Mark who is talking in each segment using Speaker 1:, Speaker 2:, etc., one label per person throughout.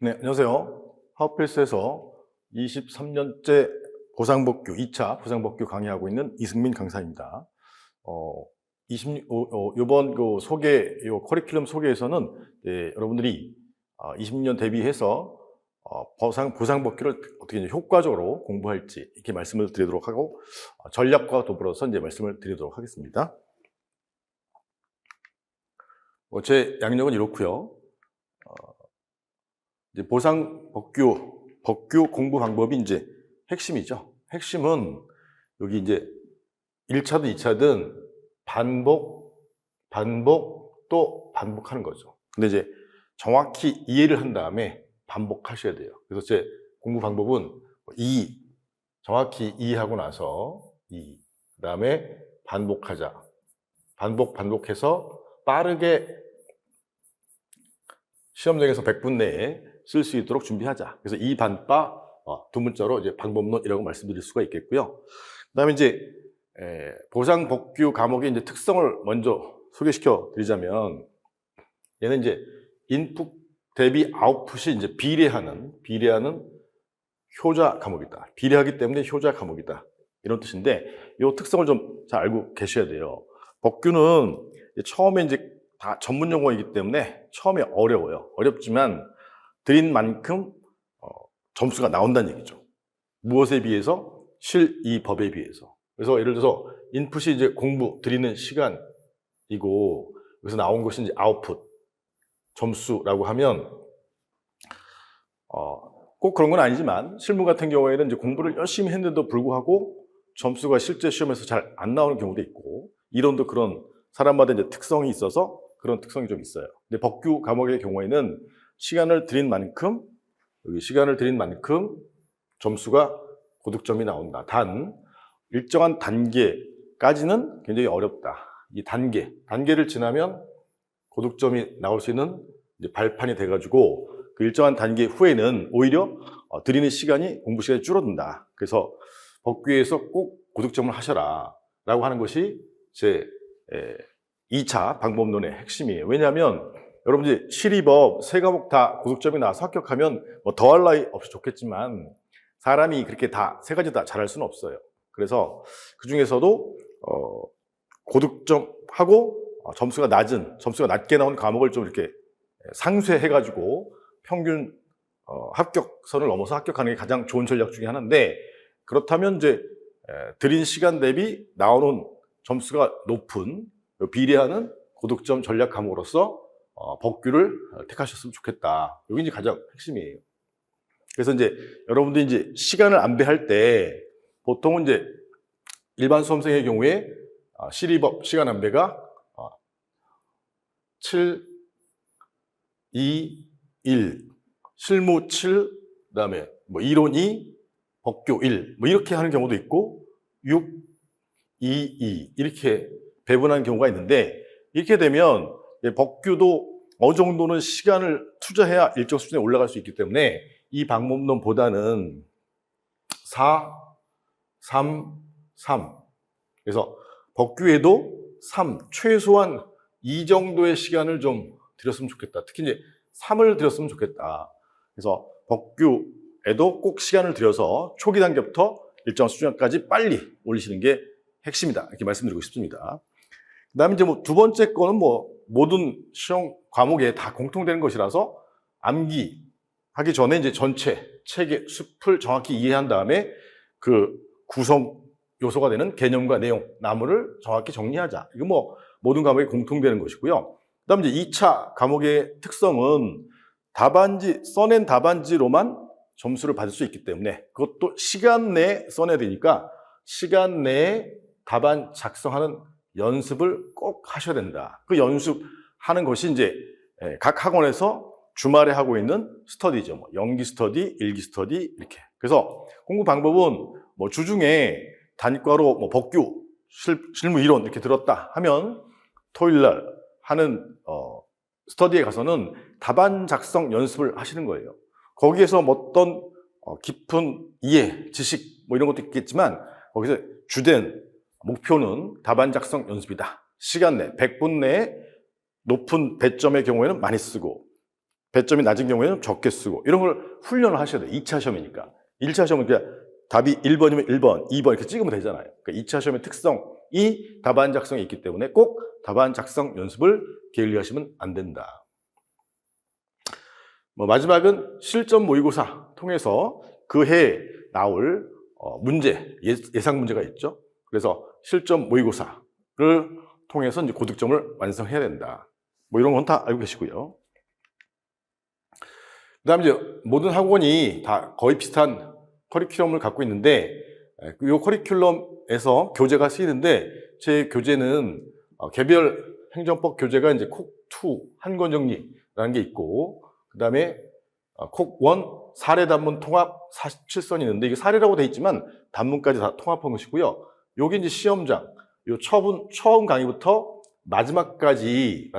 Speaker 1: 네, 안녕하세요. 하우필스에서 23년째 보상복귀, 2차 보상복귀 강의하고 있는 이승민 강사입니다. 요번 그 커리큘럼 소개에서는 여러분들이 20년 대비해서 보상복귀를 어떻게 이제 효과적으로 공부할지 이렇게 말씀을 드리도록 하고, 전략과 더불어서 이제 말씀을 드리도록 하겠습니다. 제 양력은 이렇고요. 이제 복귀 공부 방법이 이제 핵심이죠. 핵심은 여기 이제 1차든 2차든 반복, 반복하는 거죠. 근데 이제 정확히 이해를 한 다음에 반복하셔야 돼요. 그래서 제 공부 방법은 정확히 이해하고 나서 그 다음에 반복하자. 반복해서 빠르게 시험장에서 100분 내에 쓸 수 있도록 준비하자. 그래서 이 반바 두 문자로 이제 방법론이라고 말씀드릴 수가 있겠고요. 그다음에 이제 보상 복귀 과목의 이제 특성을 먼저 소개시켜 드리자면, 얘는 이제 인풋 대비 아웃풋이 이제 비례하는 효자 과목이다. 비례하기 때문에 효자 과목이다. 이런 뜻인데, 이 특성을 좀 잘 알고 계셔야 돼요. 복귀는 처음에 이제 다 전문 용어이기 때문에 처음에 어려워요. 어렵지만 드린 만큼 점수가 나온다는 얘기죠. 무엇에 비해서? 이 법에 비해서. 그래서 예를 들어서 인풋이 이제 공부 드리는 시간이고, 여기서 나온 것이 이제 아웃풋 점수라고 하면 꼭 그런 건 아니지만, 실무 같은 경우에는 이제 공부를 열심히 했는데도 불구하고 점수가 실제 시험에서 잘 안 나오는 경우도 있고, 이론도 그런 사람마다 이제 특성이 있어서 그런 특성이 좀 있어요. 근데 복귀 과목의 경우에는 시간을 들인 만큼 점수가 고득점이 나온다. 단 일정한 단계까지는 굉장히 어렵다. 이 단계를 지나면 고득점이 나올 수 있는 이제 발판이 돼가지고, 그 일정한 단계 후에는 오히려 드리는 공부 시간이 줄어든다. 그래서 복귀에서 꼭 고득점을 하셔라 라고 하는 것이 제 2차 방법론의 핵심이에요. 왜냐하면 여러분들이 실입업 세 과목 다 고득점이 나와서 합격하면 뭐 더할 나위 없이 좋겠지만, 사람이 그렇게 다 세 가지 다 잘할 수는 없어요. 그래서 그 중에서도 고득점하고 점수가 낮게 나온 과목을 좀 이렇게 상쇄해가지고 평균 합격선을 넘어서 합격하는 게 가장 좋은 전략 중에 하나인데, 그렇다면 이제 드린 시간 대비 나오는 점수가 높은 비례하는 고득점 전략 과목으로서 복귀를 택하셨으면 좋겠다. 이게 이제 가장 핵심이에요. 그래서 이제 여러분들이 이제 시간을 안배할 때 보통은 이제 일반 수험생의 경우에 실입업 시간 안배가 7, 2, 1, 실무 7, 그다음에 뭐 이론 2, 복교 1, 뭐 이렇게 하는 경우도 있고, 6, 2, 2 이렇게 배분하는 경우가 있는데, 이렇게 되면 복규도 어느 정도는 시간을 투자해야 일정 수준에 올라갈 수 있기 때문에 이 방법론보다는 4, 3, 3. 그래서 복규에도 최소한 2 정도의 시간을 좀 들였으면 좋겠다. 특히 이제 3을 들였으면 좋겠다. 그래서 복규에도 꼭 시간을 들여서 초기 단계부터 일정 수준까지 빨리 올리시는 게 핵심이다. 이렇게 말씀드리고 싶습니다. 그 다음에 이제 두 번째 거는 모든 시험 과목에 다 공통되는 것이라서, 암기하기 전에 이제 전체 책의 숲을 정확히 이해한 다음에 그 구성 요소가 되는 개념과 내용, 나무를 정확히 정리하자. 이거 모든 과목에 공통되는 것이고요. 그 다음에 이제 2차 과목의 특성은 써낸 답안지로만 점수를 받을 수 있기 때문에, 그것도 시간 내에 써내야 되니까 시간 내에 답안 작성하는 연습을 꼭 하셔야 된다. 그 연습하는 것이 이제 각 학원에서 주말에 하고 있는 스터디죠. 연기 스터디, 일기 스터디 이렇게. 그래서 공부 방법은 주중에 단과로 복규, 실무 이론 이렇게 들었다 하면 토요일 날 하는 스터디에 가서는 답안 작성 연습을 하시는 거예요. 거기에서 어떤 깊은 이해, 지식 이런 것도 있겠지만, 거기서 주된 목표는 답안 작성 연습이다. 시간 내 100분 내에 높은 배점의 경우에는 많이 쓰고, 배점이 낮은 경우에는 적게 쓰고 이런 걸 훈련을 하셔야 돼요. 2차 시험이니까. 1차 시험은 그냥 답이 1번이면 1번, 2번 이렇게 찍으면 되잖아요. 그러니까 2차 시험의 특성이 답안 작성에 있기 때문에 꼭 답안 작성 연습을 게을리하시면 안 된다. 마지막은 실전 모의고사 통해서 그 해 나올 문제, 예상 문제가 있죠. 그래서 실전 모의고사를 통해서 이제 고득점을 완성해야 된다. 이런 건 다 알고 계시고요. 그 다음에 이제 모든 학원이 다 거의 비슷한 커리큘럼을 갖고 있는데, 이 커리큘럼에서 교재가 쓰이는데, 제 교재는 개별 행정법 교재가 이제 콕2 한 권 정리라는 게 있고, 그 다음에 콕1 사례 단문 통합 47선이 있는데, 이게 사례라고 돼 있지만 단문까지 다 통합한 것이고요. 여기 이제 시험장, 요 처음 강의부터 마지막까지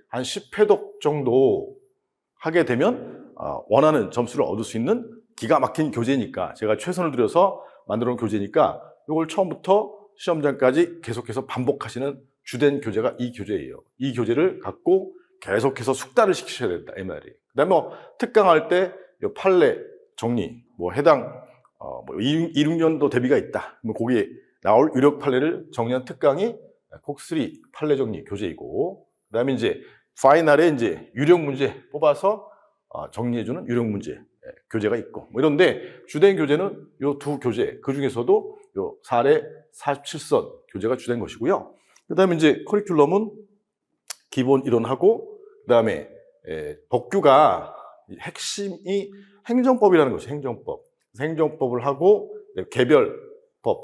Speaker 1: 한 10회독 정도 하게 되면 원하는 점수를 얻을 수 있는 기가 막힌 교재니까, 제가 최선을 들여서 만들어 놓은 교재니까 이걸 처음부터 시험장까지 계속해서 반복하시는 주된 교재가 이 교재예요. 이 교재를 갖고 계속해서 숙달을 시키셔야 된다, 이 말이에요. 그 다음에 특강할 때 판례 정리, 해당 26년도 대비가 있다, 거기에 나올 유력 판례를 정리한 특강이 콕3 판례 정리 교재이고, 그 다음에 이제 파이널에 이제 유력 문제 뽑아서 정리해주는 유력 문제 교재가 있고, 이런데 주된 교재는 요 두 교재, 그 중에서도 요 사례 47선 교재가 주된 것이고요. 그 다음에 이제 커리큘럼은 기본 이론하고, 그 다음에 법규가 핵심이 행정법이라는 것이 행정법. 행정법을 하고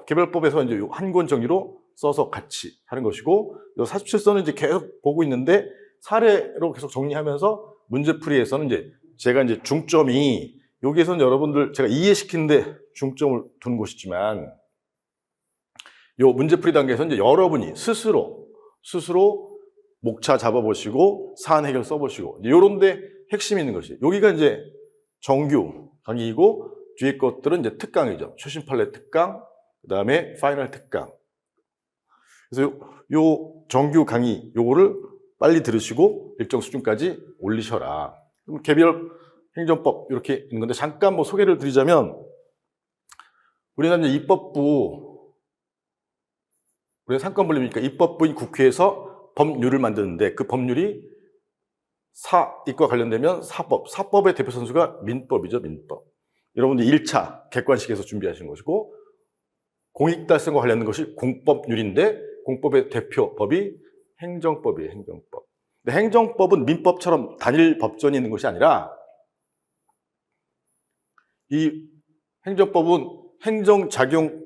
Speaker 1: 개별법에서 이제 한 권 정리로 써서 같이 하는 것이고, 요 47선은 이제 계속 보고 있는데 사례로 계속 정리하면서 문제풀이에서는 이제 제가 이제 중점이 여기에서는 여러분들 제가 이해시키는데 중점을 두는 것이지만, 요 문제풀이 단계에서 이제 여러분이 스스로 목차 잡아보시고 사안 해결 써보시고, 요런 데 핵심이 있는 것이, 여기가 이제 정규 강의이고 뒤에 것들은 이제 특강이죠. 최신 판례 특강, 그 다음에 파이널 특강. 그래서 요 정규 강의 요거를 빨리 들으시고 일정 수준까지 올리셔라. 그럼 개별 행정법 이렇게 있는 건데, 잠깐 소개를 드리자면, 우리는 이제 우리는 상권분립이니까 입법부인 국회에서 법률을 만드는데, 그 법률이 사익과 관련되면 사법의 대표 선수가 민법이죠, 민법. 여러분들 1차 객관식에서 준비하시는 것이고, 공익 달성과 관련된 것이 공법률인데, 공법의 대표법이 행정법이에요, 행정법. 근데 행정법은 민법처럼 단일 법전이 있는 것이 아니라, 이 행정법은 행정작용별로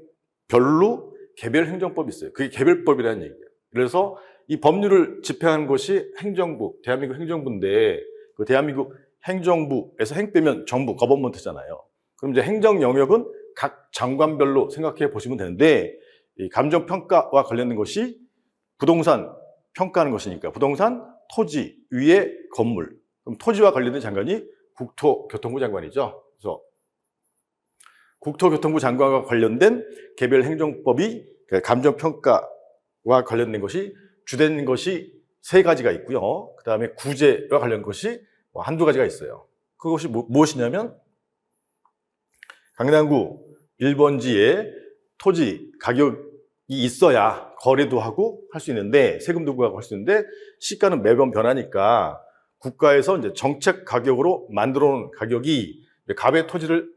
Speaker 1: 개별 행정법이 있어요. 그게 개별법이라는 얘기예요. 그래서 이 법률을 집행하는 것이 행정부, 대한민국 행정부인데, 그 대한민국 행정부에서 행 빼면 정부, 거버먼트잖아요. 그럼 이제 행정 영역은 각 장관별로 생각해 보시면 되는데, 이 감정평가와 관련된 것이 부동산 평가하는 것이니까, 부동산, 토지, 위에 건물. 그럼 토지와 관련된 장관이 국토교통부 장관이죠. 그래서 국토교통부 장관과 관련된 개별 행정법이 감정평가와 관련된 것이 주된 것이 3가지가 있고요. 그 다음에 구제와 관련된 것이 한두 가지가 있어요. 그것이 무엇이냐면, 강남구 1번지에 토지 가격이 있어야 거래도 하고 할 수 있는데, 세금도 부과하고 할 수 있는데, 시가는 매번 변하니까 국가에서 이제 정책 가격으로 만들어 놓은 가격이 갑의 토지를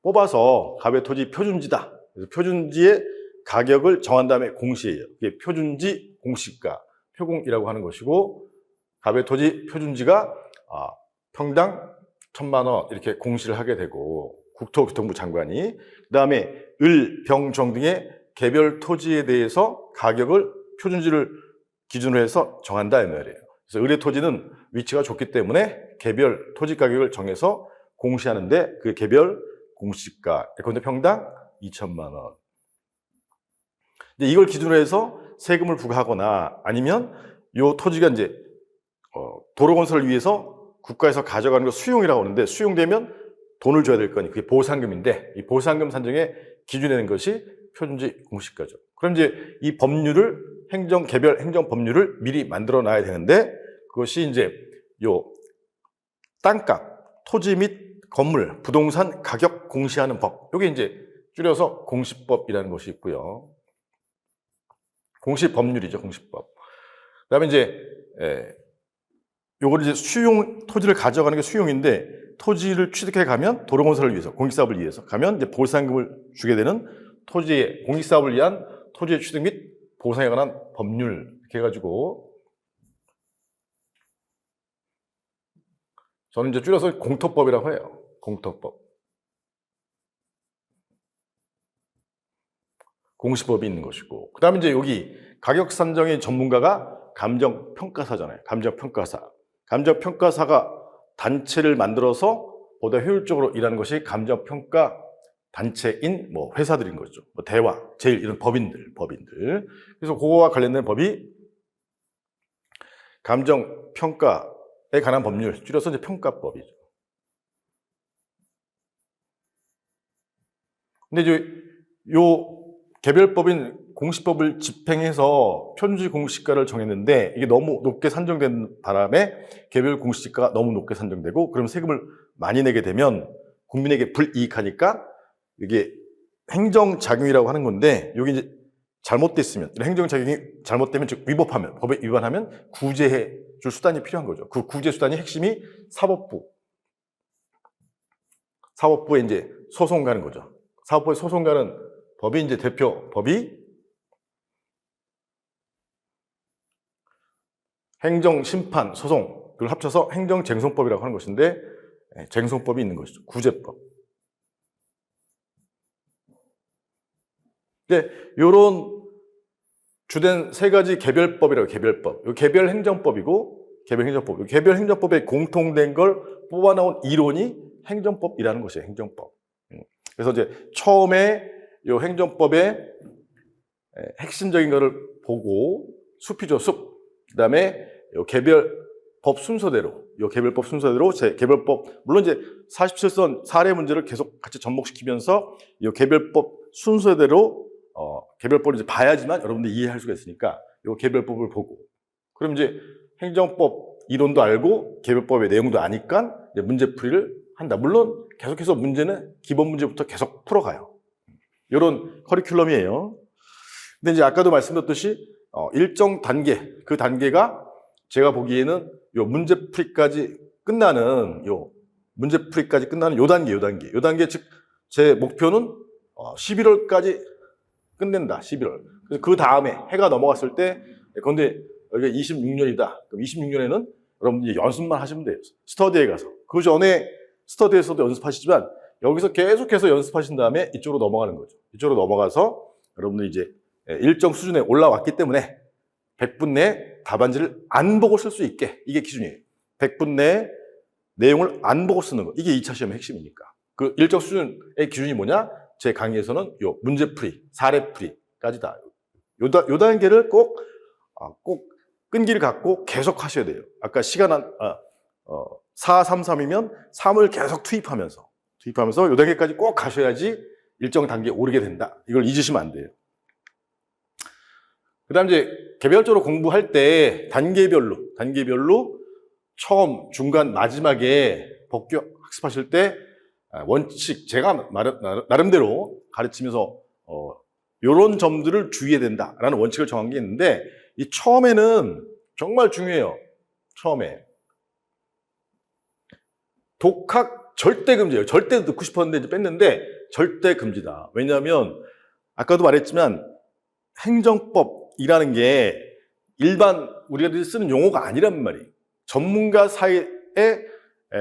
Speaker 1: 뽑아서 갑의 토지 표준지다. 그래서 표준지의 가격을 정한 다음에 공시해요. 이게 표준지 공시가, 표공이라고 하는 것이고, 갑의 토지 표준지가 평당 1,000만 원 이렇게 공시를 하게 되고, 국토교통부 장관이, 그 다음에 을, 병, 정 등의 개별 토지에 대해서 가격을 표준지를 기준으로 해서 정한다, 이 말이에요. 그래서 을의 토지는 위치가 좋기 때문에 개별 토지 가격을 정해서 공시하는데, 그 개별 공시가 예컨대 평당 2,000만 원. 이걸 기준으로 해서 세금을 부과하거나, 아니면 이 토지가 이제 도로 건설을 위해서 국가에서 가져가는 거 수용이라고 하는데, 수용되면 돈을 줘야 될 거니 그게 보상금인데, 이 보상금 산정에 기준이 된 것이 표준지 공시가죠. 그럼 이제 이 법률을 개별 행정 법률을 미리 만들어 놔야 되는데, 그것이 이제 요 땅값, 토지 및 건물, 부동산 가격 공시하는 법. 이게 이제 줄여서 공시법이라는 것이 있고요. 공시법률이죠, 공시법. 그다음에 이제 요걸 이제 수용, 토지를 가져가는 게 수용인데, 토지를 취득해 가면 도로건설을 위해서, 공익사업을 위해서 가면 이제 보상금을 주게 되는 토지의 공익사업을 위한 토지의 취득 및 보상에 관한 법률 이렇게 해가지고 저는 이제 줄여서 공토법이라고 해요. 공토법. 공시법이 있는 것이고, 그 다음에 이제 여기 가격 산정의 전문가가 감정평가사잖아요. 감정평가사. 감정평가사가 단체를 만들어서 보다 효율적으로 일하는 것이 감정평가 단체인 뭐 회사들인 거죠. 뭐 대화, 제일 이런 법인들. 그래서 그거와 관련된 법이 감정평가에 관한 법률, 줄여서 이제 평가법이죠. 근데 이제 요 개별법인 공시법을 집행해서 표준지 공시가를 정했는데 이게 너무 높게 산정된 바람에 개별 공시지가가 너무 높게 산정되고, 그럼 세금을 많이 내게 되면 국민에게 불이익하니까 이게 행정작용이라고 하는 건데, 여기 이제 잘못됐으면, 행정작용이 잘못되면, 즉 위법하면, 법에 위반하면 구제해 줄 수단이 필요한 거죠. 그 구제 수단이 핵심이 사법부에 이제 소송 가는 거죠. 사법부에 소송 가는 법이 이제 대표 법이 행정심판, 소송을 합쳐서 행정쟁송법이라고 하는 것인데, 쟁송법이 있는 것이죠. 구제법. 근데 이런 주된 세 가지 개별법이라고, 개별법. 이 개별행정법이고, 개별행정법. 개별행정법에 공통된 걸 뽑아나온 이론이 행정법이라는 것이에요. 행정법. 그래서 이제 처음에 이 행정법의 핵심적인 것을 보고, 숲이죠, 숲. 그 다음에 개별법 순서대로, 제 개별법, 물론 이제 47선 사례 문제를 계속 같이 접목시키면서 이 개별법 순서대로 개별법을 이제 봐야지만 여러분들이 이해할 수가 있으니까 이 개별법을 보고, 그럼 이제 행정법 이론도 알고 개별법의 내용도 아니까 이제 문제풀이를 한다. 물론 계속해서 문제는 기본 문제부터 계속 풀어가요. 이런 커리큘럼이에요. 근데 이제 아까도 말씀드렸듯이 일정 단계, 그 단계가 제가 보기에는 요 문제풀이까지 끝나는 요 단계, 즉 제 목표는 11월까지 끝낸다. 11월. 그래서 그 다음에 해가 넘어갔을 때, 그런데 여기가 26년이다. 그럼 26년에는 여러분들이 연습만 하시면 돼요. 스터디에 가서. 그 전에 스터디에서도 연습하시지만 여기서 계속해서 연습하신 다음에 이쪽으로 넘어가는 거죠. 이쪽으로 넘어가서 여러분들이 이제 일정 수준에 올라왔기 때문에 100분 내에 답안지를 안 보고 쓸 수 있게, 이게 기준이에요. 100분 내에 내용을 안 보고 쓰는 거. 이게 2차 시험의 핵심이니까. 그 일정 수준의 기준이 뭐냐? 제 강의에서는 요 문제풀이, 사례풀이까지다. 요 단계를 꼭 끈기를 갖고 계속 하셔야 돼요. 아까 시간 433이면 3을 계속 투입하면서 요 단계까지 꼭 가셔야지 일정 단계에 오르게 된다. 이걸 잊으시면 안 돼요. 그 다음 이제 개별적으로 공부할 때 단계별로 처음, 중간, 마지막에 법규 학습하실 때 원칙, 제가 나름대로 가르치면서 이런 점들을 주의해야 된다라는 원칙을 정한 게 있는데, 이 처음에는 정말 중요해요. 처음에 독학 절대 금지예요. 절대 듣고 싶었는데 이제 뺐는데 절대 금지다. 왜냐하면 아까도 말했지만 행정법이라는 게 일반 우리가 쓰는 용어가 아니란 말이에요. 전문가 사이의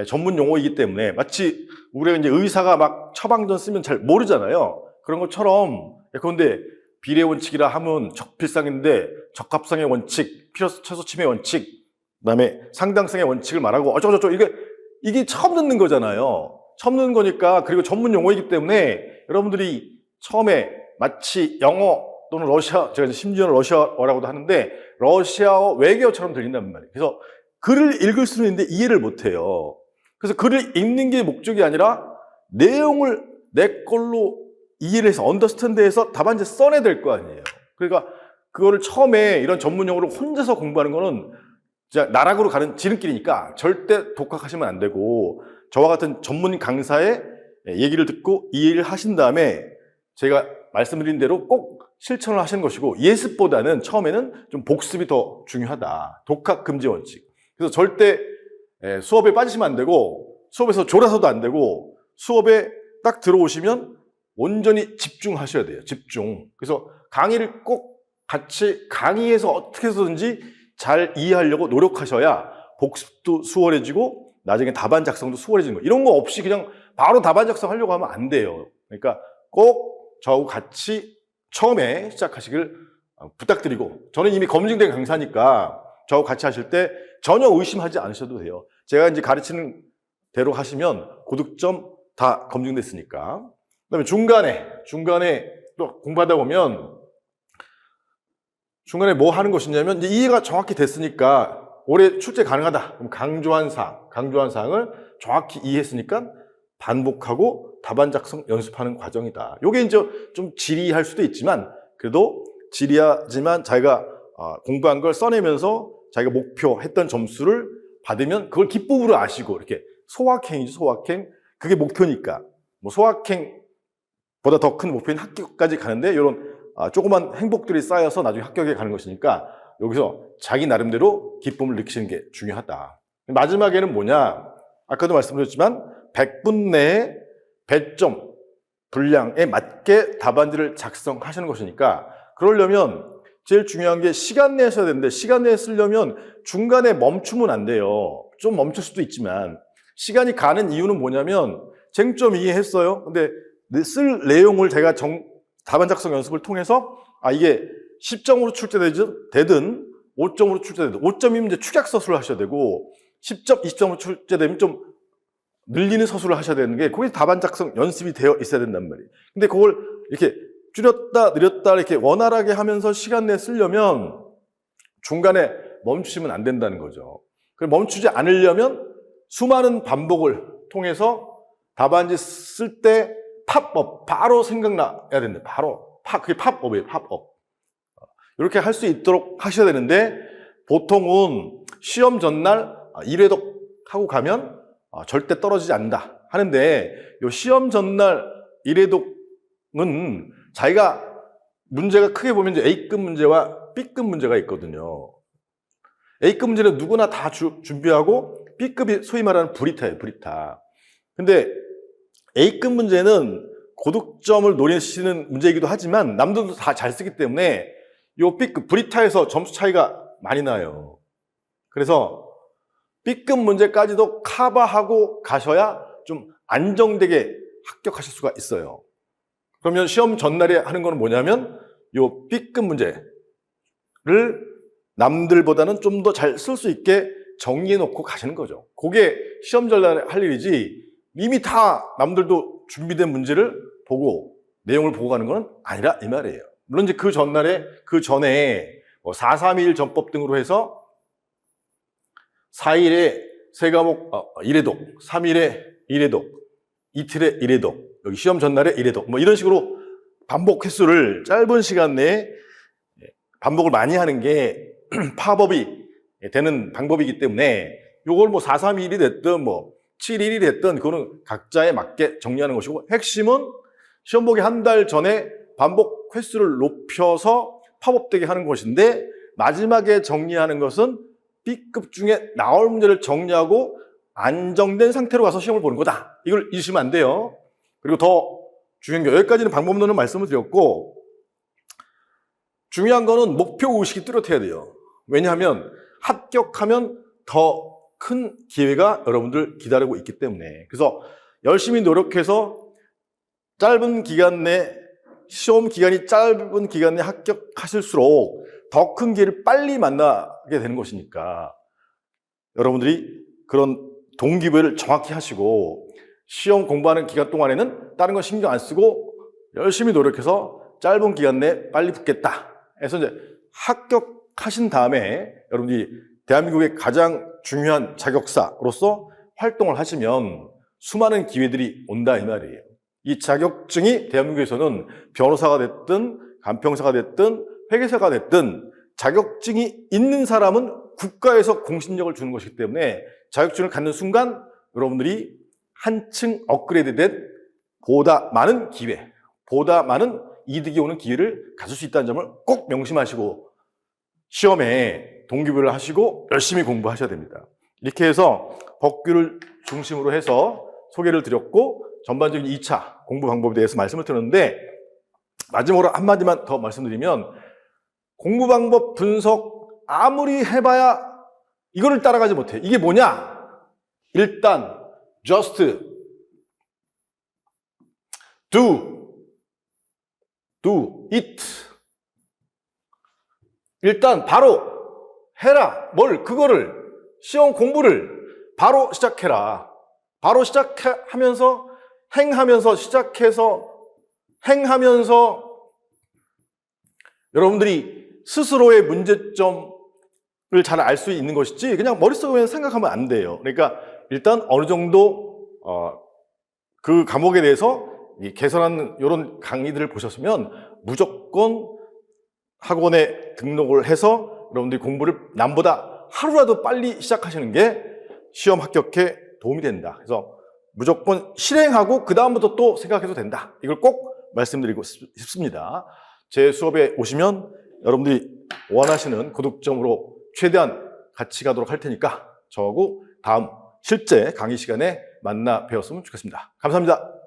Speaker 1: 전문 용어이기 때문에, 마치 우리가 이제 의사가 막 처방전 쓰면 잘 모르잖아요. 그런 것처럼, 그런데 비례원칙이라 하면 적필상인데 적합성의 원칙, 필요성 최소 침해 원칙, 그다음에 상당성의 원칙을 말하고 어쩌고저쩌고, 이게 처음 듣는 거잖아요. 처음 듣는 거니까. 그리고 전문 용어이기 때문에 여러분들이 처음에 마치 영어 또는 러시아, 제가 심지어는 러시아어라고도 하는데 러시아어 외계어처럼 들린단 말이에요. 그래서 글을 읽을 수는 있는데 이해를 못해요. 그래서 글을 읽는 게 목적이 아니라 내용을 내 걸로 이해를 해서 언더스탠드해서 답안지에 써내야 될 거 아니에요. 그러니까 그거를 처음에 이런 전문 용어를 혼자서 공부하는 거는 진짜 나락으로 가는 지름길이니까 절대 독학하시면 안 되고 저와 같은 전문 강사의 얘기를 듣고 이해를 하신 다음에 제가 말씀드린 대로 꼭 실천을 하시는 것이고 예습보다는 처음에는 좀 복습이 더 중요하다. 독학 금지 원칙. 그래서 절대 수업에 빠지시면 안 되고 수업에서 졸아서도 안 되고 수업에 딱 들어오시면 온전히 집중하셔야 돼요. 집중. 그래서 강의를 꼭 같이 강의에서 어떻게 해서든지 잘 이해하려고 노력하셔야 복습도 수월해지고 나중에 답안 작성도 수월해지는 거예요. 이런 거 없이 그냥 바로 답안 작성하려고 하면 안 돼요. 그러니까 꼭 저하고 같이 처음에 시작하시길 부탁드리고 저는 이미 검증된 강사니까 저하고 같이 하실 때 전혀 의심하지 않으셔도 돼요. 제가 이제 가르치는 대로 하시면 고득점 다 검증됐으니까. 그다음에 중간에 또 공부하다 보면 중간에 뭐 하는 것이냐면 이제 이해가 정확히 됐으니까 올해 출제 가능하다. 그럼 강조한 사항을 정확히 이해했으니까 반복하고 답안 작성 연습하는 과정이다. 요게 이제 좀 지리할 수도 있지만 그래도 지리하지만 자기가 공부한 걸 써내면서 자기가 목표했던 점수를 받으면 그걸 기쁨으로 아시고 이렇게 소확행이죠. 소확행. 그게 목표니까. 뭐 소확행보다 더 큰 목표인 합격까지 가는데 이런 조그만 행복들이 쌓여서 나중에 합격에 가는 것이니까 여기서 자기 나름대로 기쁨을 느끼시는 게 중요하다. 마지막에는 뭐냐? 아까도 말씀드렸지만 100분 내에 100점 분량에 맞게 답안지를 작성하시는 것이니까 그러려면 제일 중요한 게 시간 내에 써야 되는데 시간 내에 쓰려면 중간에 멈추면 안 돼요. 좀 멈출 수도 있지만 시간이 가는 이유는 뭐냐면 쟁점 이해했어요. 근데 쓸 내용을 제가 답안 작성 연습을 통해서 이게 10점으로 출제되든 5점으로 출제되든 5점이면 이제 축약 서술을 하셔야 되고 10점, 20점으로 출제되면 좀 늘리는 서술을 하셔야 되는 게 그게 답안 작성 연습이 되어 있어야 된단 말이에요. 근데 그걸 이렇게 줄였다 늘렸다 이렇게 원활하게 하면서 시간 내에 쓰려면 중간에 멈추시면 안 된다는 거죠. 멈추지 않으려면 수많은 반복을 통해서 답안지 쓸 때 팝업 바로 생각나야 된다. 바로 그게 팝업이에요. 팝업. 이렇게 할 수 있도록 하셔야 되는데 보통은 시험 전날 1회독 하고 가면 절대 떨어지지 않는다 하는데 요 시험 전날 1회독은 자기가 문제가 크게 보면 이제 A급 문제와 B급 문제가 있거든요. A급 문제는 누구나 다 준비하고 B급이 소위 말하는 브리타예요. 브리타. 근데 A급 문제는 고득점을 노리시는 문제이기도 하지만 남들도 다 잘 쓰기 때문에 요 B급 브리타에서 점수 차이가 많이 나요. 그래서 B급 문제까지도 커버하고 가셔야 좀 안정되게 합격하실 수가 있어요. 그러면 시험 전날에 하는 건 뭐냐면 요 B급 문제를 남들보다는 좀 더 잘 쓸 수 있게 정리해 놓고 가시는 거죠. 그게 시험 전날에 할 일이지 이미 다 남들도 준비된 문제를 보고 내용을 보고 가는 건 아니라 이 말이에요. 물론 이제 그 전에 431 전법 등으로 해서 4일에 3과목 1회독, 3일에 1회독, 이틀에 1회독, 여기 시험 전날에 1회독 뭐 이런 식으로 반복 횟수를 짧은 시간 내에 반복을 많이 하는 게 팝업이 되는 방법이기 때문에 요걸 431이 됐든 7일이 됐든 그거는 각자에 맞게 정리하는 것이고 핵심은 시험 보기 한 달 전에 반복 횟수를 높여서 팝업되게 하는 것인데 마지막에 정리하는 것은 B급 중에 나올 문제를 정리하고 안정된 상태로 가서 시험을 보는 거다. 이걸 잊으시면 안 돼요. 그리고 더 중요한 게 여기까지는 방법론을 말씀을 드렸고 중요한 거는 목표 의식이 뚜렷해야 돼요. 왜냐하면 합격하면 더 큰 기회가 여러분들 기다리고 있기 때문에 그래서 열심히 노력해서 짧은 기간 내 시험 기간이 짧은 기간 내에 합격하실수록 더 큰 기회를 빨리 만나게 되는 것이니까 여러분들이 그런 동기부여를 정확히 하시고 시험 공부하는 기간 동안에는 다른 건 신경 안 쓰고 열심히 노력해서 짧은 기간 내에 빨리 붙겠다 해서 이제 합격하신 다음에 여러분들이 대한민국의 가장 중요한 자격사로서 활동을 하시면 수많은 기회들이 온다 이 말이에요. 이 자격증이 대한민국에서는 변호사가 됐든 간평사가 됐든 회계사가 됐든 자격증이 있는 사람은 국가에서 공신력을 주는 것이기 때문에 자격증을 갖는 순간 여러분들이 한층 업그레이드된 보다 많은 기회, 보다 많은 이득이 오는 기회를 가질 수 있다는 점을 꼭 명심하시고 시험에 동기부여를 하시고 열심히 공부하셔야 됩니다. 이렇게 해서 법규를 중심으로 해서 소개를 드렸고 전반적인 2차 공부 방법에 대해서 말씀을 드렸는데 마지막으로 한마디만 더 말씀드리면 공부 방법 분석 아무리 해봐야 이거를 따라가지 못해. 이게 뭐냐? 일단 just do it. 일단 바로 해라. 그거를 시험 공부를 바로 시작해라. 바로 시작하면서 행하면서 시작해서 행하면서 여러분들이 스스로의 문제점을 잘 알 수 있는 것이지 그냥 머릿속에 생각하면 안 돼요. 그러니까 일단 어느 정도 그 과목에 대해서 개선하는 이런 강의들을 보셨으면 무조건 학원에 등록을 해서 여러분들이 공부를 남보다 하루라도 빨리 시작하시는 게 시험 합격에 도움이 된다. 그래서 무조건 실행하고 그 다음부터 또 생각해도 된다. 이걸 꼭 말씀드리고 싶습니다. 제 수업에 오시면 여러분들이 원하시는 고득점으로 최대한 같이 가도록 할 테니까 저하고 다음 실제 강의 시간에 만나 뵈었으면 좋겠습니다. 감사합니다.